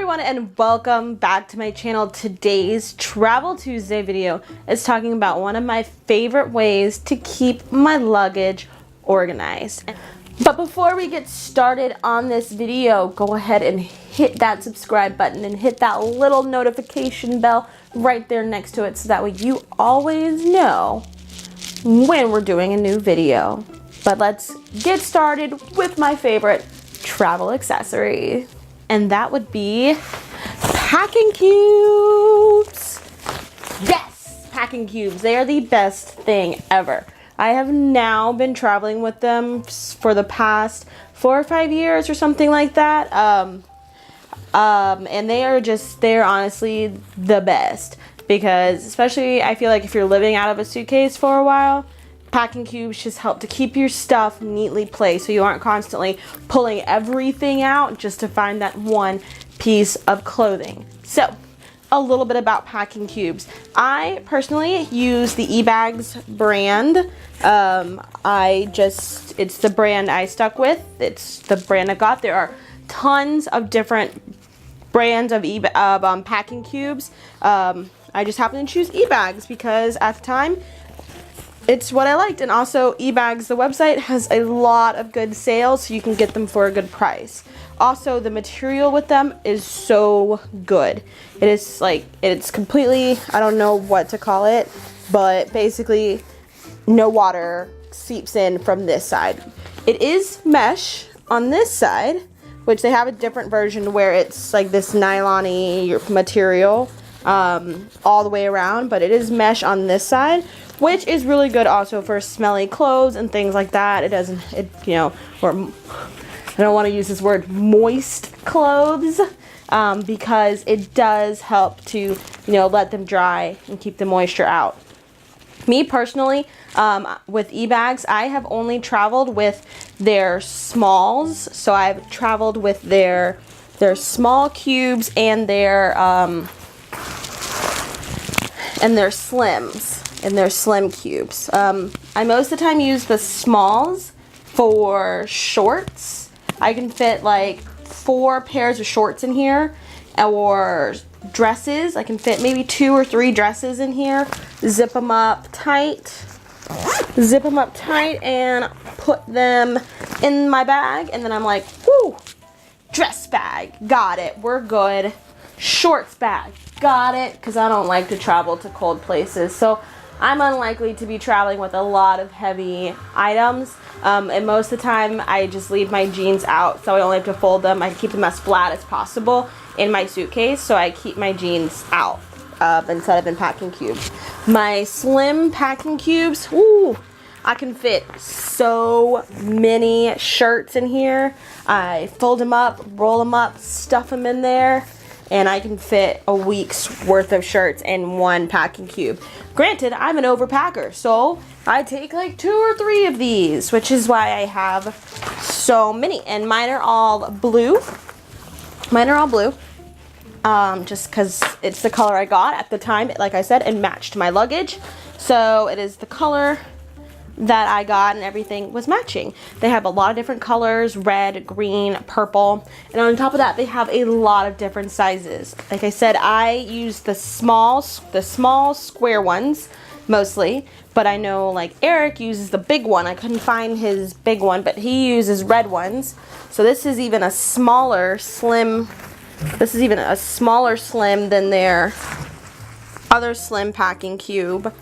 everyone and welcome back to my channel. Today's Travel Tuesday video is talking about one of my favorite ways to keep my luggage organized. But before we get started on this video, go ahead and hit that subscribe button and hit that little notification bell right there next to it so that way you always know when we're doing a new video. But let's get started with my favorite travel accessory. And that would be packing cubes. Yes, packing cubes. They are the best thing ever. I have now been traveling with them for the past 4 or 5 years or something like that. And they're honestly the best because especially I feel like if you're living out of a suitcase for a while, packing cubes just help to keep your stuff neatly placed so you aren't constantly pulling everything out just to find that one piece of clothing. So, a little bit about packing cubes. I personally use the eBags brand. It's the brand I stuck with. It's the brand I got. There are tons of different brands of packing cubes. I just happened to choose eBags because at the time, it's what I liked. And also eBags, the website, has a lot of good sales so you can get them for a good price. Also, the material with them is so good. It is like, it's completely, I don't know what to call it, but basically no water seeps in from this side. It is mesh on this side, which they have a different version where it's like this nylon-y material all the way around, but it is mesh on this side, which is really good also for smelly clothes and things like that. Or I don't want to use this word, moist clothes, because it does help to, let them dry and keep the moisture out. Me personally, with eBags, I have only traveled with their smalls. So I've traveled with their small cubes and their slims. And their slim cubes. I most of the time use the smalls for shorts. I can fit like 4 pairs of shorts in here, or dresses. I can fit maybe 2 or 3 dresses in here. Zip them up tight and put them in my bag, and then I'm like, whoo, dress bag, got it, we're good. Shorts bag, got it, because I don't like to travel to cold places, so I'm unlikely to be traveling with a lot of heavy items, and most of the time I just leave my jeans out, so I only have to fold them. I keep them as flat as possible in my suitcase, so I keep my jeans out instead of in packing cubes. My slim packing cubes, ooh, I can fit so many shirts in here. I fold them up, roll them up, stuff them in there, and I can fit a week's worth of shirts in one packing cube. Granted, I'm an overpacker, so I take like 2 or 3 of these, which is why I have so many. And mine are all blue. Just because it's the color I got at the time, like I said, and matched my luggage. So it is the color that I got and everything was matching. They have a lot of different colors, red, green, purple, and on top of that they have a lot of different sizes. Like I said, I use the small square ones mostly, but I know like Eric uses the big one. I couldn't find his big one, but he uses red ones. So this is even a smaller slim. This is even a smaller slim than their other slim packing cube,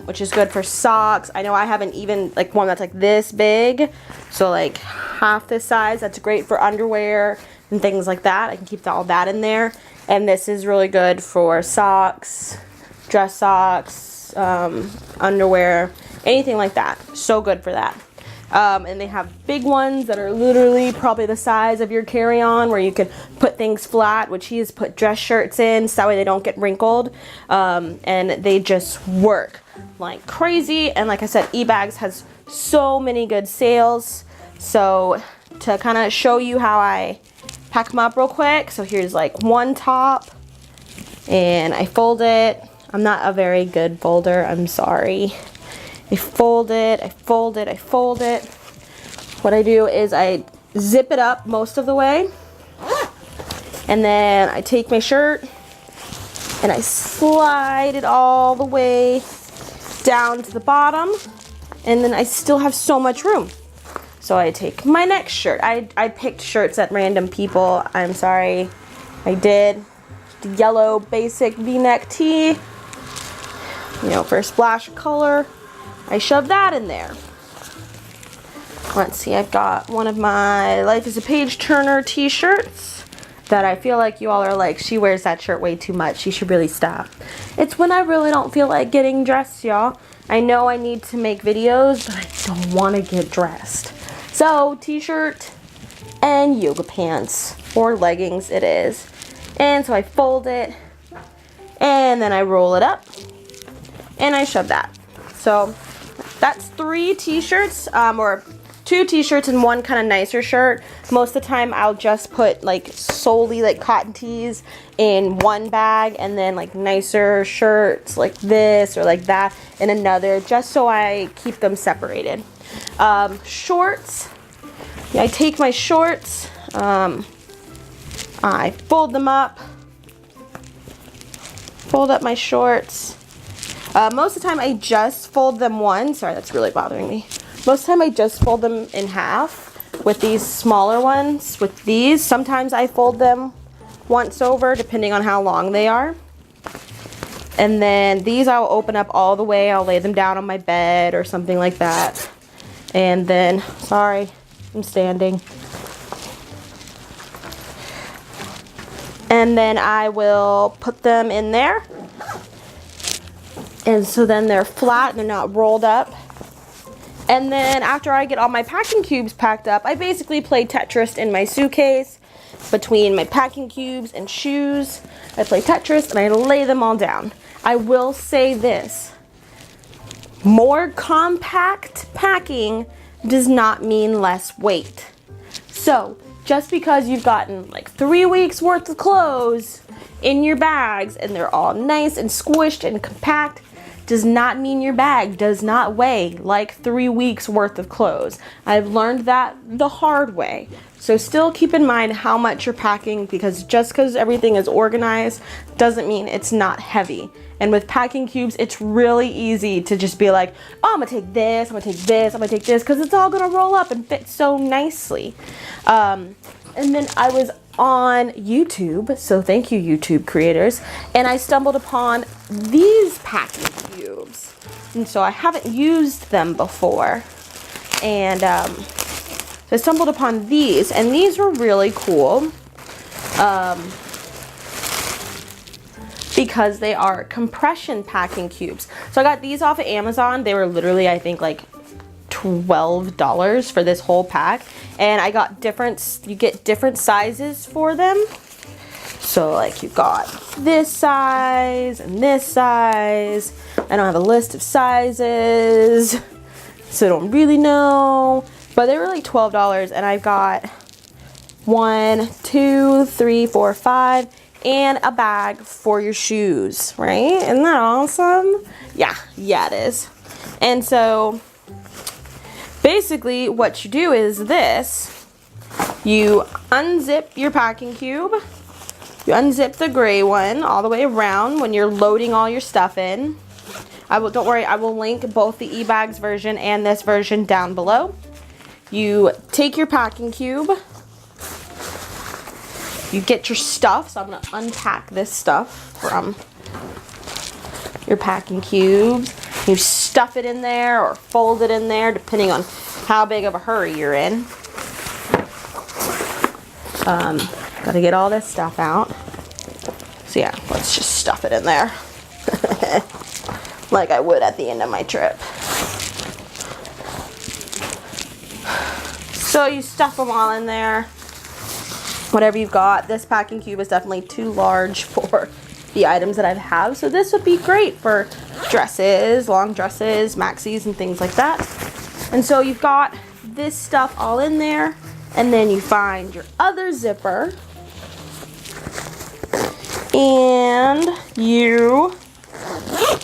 which is good for socks. I know I have an even like one that's like this big, so like half this size. That's great for underwear and things like that. I can keep all that in there. And this is really good for socks, dress socks, underwear, anything like that. So good for that. And they have big ones that are literally probably the size of your carry-on, where you can put things flat, which he has put dress shirts in so that way they don't get wrinkled, and they just work like crazy. And like I said, eBags has so many good sales. So to kind of show you how I pack them up real quick, so here's like one top, and I fold it. I'm not a very good folder, I'm sorry. I fold it, I fold it, I fold it. What I do is I zip it up most of the way, And then I take my shirt and I slide it all the way down to the bottom, and then I still have so much room. So I take my next shirt. I picked shirts at random people. I'm sorry. I did. The yellow basic V-neck tee. You know, for a splash of color. I shoved that in there. Let's see, I've got one of my Life is a Page Turner t-shirts that I feel like you all are like, she wears that shirt way too much. She should really stop. It's when I really don't feel like getting dressed, y'all. I know I need to make videos, but I don't want to get dressed. So, t-shirt and yoga pants, or leggings it is. And so I fold it, and then I roll it up, and I shove that. So, that's 3 t-shirts, or 2 t-shirts and 1 kind of nicer shirt. Most of the time I'll just put like solely like cotton tees in one bag, and then like nicer shirts like this or like that in another, just so I keep them separated. Shorts, I take my shorts, I fold them up, fold up my shorts. Most of the time I just fold them once. Sorry, that's really bothering me. Most of the time I just fold them in half with these smaller ones. With these, sometimes I fold them once over depending on how long they are. And then these I'll open up all the way. I'll lay them down on my bed or something like that. And then, sorry, I'm standing. And then I will put them in there. And so then they're flat and they're not rolled up. And then after I get all my packing cubes packed up, I basically play Tetris in my suitcase between my packing cubes and shoes. I play Tetris and I lay them all down. I will say this, more compact packing does not mean less weight. So just because you've gotten like 3 weeks worth of clothes in your bags and they're all nice and squished and compact, does not mean your bag does not weigh like 3 weeks worth of clothes. I've learned that the hard way. So still keep in mind how much you're packing, because just because everything is organized doesn't mean it's not heavy. And with packing cubes, it's really easy to just be like, oh, I'm gonna take this, I'm gonna take this, I'm gonna take this, because it's all gonna roll up and fit so nicely. And then I was on YouTube, so thank you YouTube creators, and I stumbled upon these packing cubes. And so I haven't used them before. And so I stumbled upon these, and these were really cool. Because they are compression packing cubes. So I got these off of Amazon. They were literally, I think, like $12 for this whole pack. And I got you get different sizes for them. So like you got this size and this size. I don't have a list of sizes, so I don't really know. But they were like $12, and I've got 1, 2, 3, 4, 5, and a bag for your shoes, right? Isn't that awesome? Yeah, it is. And so basically what you do is this. You unzip your packing cube. You unzip the gray one all the way around when you're loading all your stuff in. Don't worry, I will link both the eBags version and this version down below. You take your packing cube. You get your stuff. So I'm going to unpack this stuff from your packing cubes. You stuff it in there or fold it in there depending on how big of a hurry you're in. Got to get all this stuff out. So yeah, let's just stuff it in there. Like I would at the end of my trip. So you stuff them all in there. Whatever you've got. This packing cube is definitely too large for the items that I have. So this would be great for dresses, long dresses, maxis, and things like that. And so you've got this stuff all in there. And then you find your other zipper. And you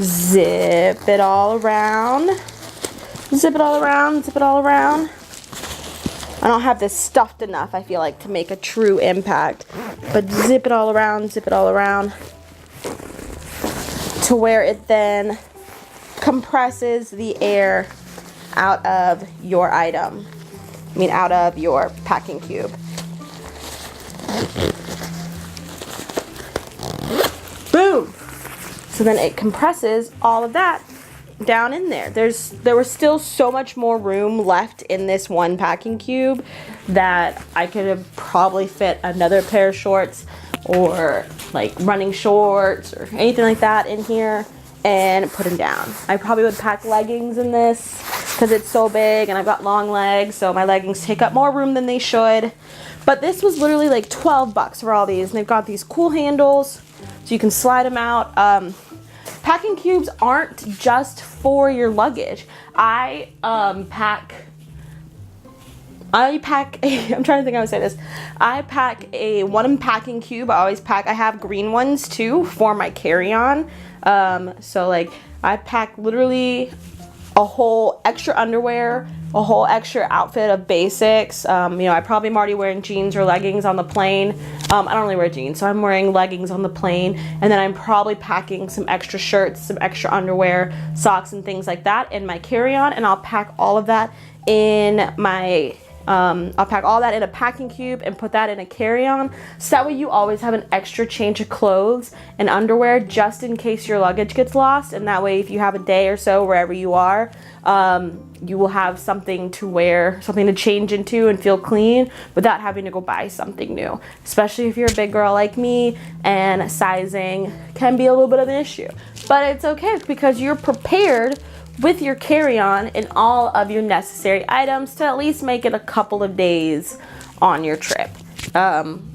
zip it all around. Zip it all around, zip it all around. I don't have this stuffed enough, I feel like, to make a true impact. But zip it all around to where it then compresses the air out of your item. I mean, out of your packing cube. Boom! So then it compresses all of that down in there. There was still so much more room left in this one packing cube that I could have probably fit another pair of shorts or like running shorts or anything like that in here and put them down. I probably would pack leggings in this because it's so big and I've got long legs, so my leggings take up more room than they should. But this was literally like 12 bucks for all these, and they've got these cool handles so you can slide them out. Packing cubes aren't just for your luggage. I'm trying to think how to say this. I pack one packing cube. I have green ones too for my carry-on. So like I pack literally a whole extra underwear, a whole extra outfit of basics. You know, I probably am already wearing jeans or leggings on the plane. I don't really wear jeans, so I'm wearing leggings on the plane. And then I'm probably packing some extra shirts, some extra underwear, socks, and things like that in my carry-on. And I'll pack all of that in my I'll pack all that in a packing cube and put that in a carry-on, so that way you always have an extra change of clothes and underwear just in case your luggage gets lost. And that way if you have a day or so wherever you are, you will have something to wear, something to change into and feel clean without having to go buy something new, especially if you're a big girl like me and sizing can be a little bit of an issue. But it's okay because you're prepared with your carry-on and all of your necessary items to at least make it a couple of days on your trip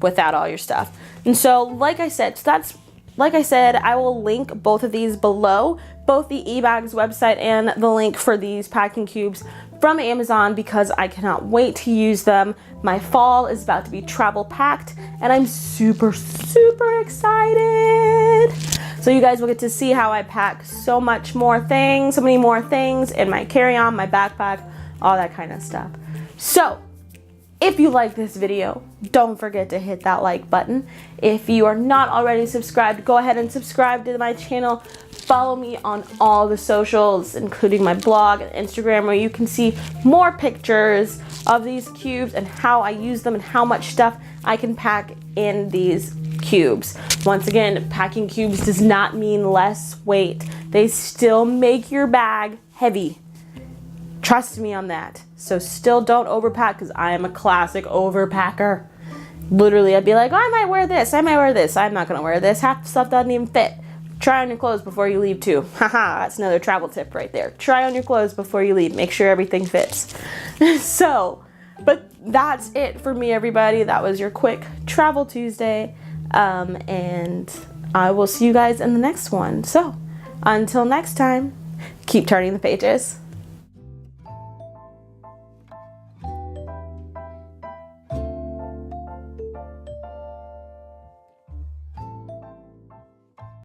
without all your stuff. And so like I said, I will link both of these below, both the eBags website and the link for these packing cubes from Amazon, because I cannot wait to use them. My fall is about to be travel packed and I'm super excited. So you guys will get to see how I pack so many more things in my carry-on, my backpack, all that kind of stuff. So if you like this video, don't forget to hit that like button. If you are not already subscribed, go ahead and subscribe to my channel. Follow me on all the socials, including my blog and Instagram, where you can see more pictures of these cubes and how I use them and how much stuff I can pack in these cubes. Once again, packing cubes does not mean less weight. They still make your bag heavy. Trust me on that. So still don't overpack, because I am a classic overpacker. Literally, I'd be like, oh, I might wear this. I'm not gonna wear this. Half the stuff doesn't even fit. Try on your clothes before you leave too. Haha, that's another travel tip right there. Try on your clothes before you leave. Make sure everything fits. So, but that's it for me, everybody. That was your quick Travel Tuesday. And I will see you guys in the next one. So, until next time, keep turning the pages.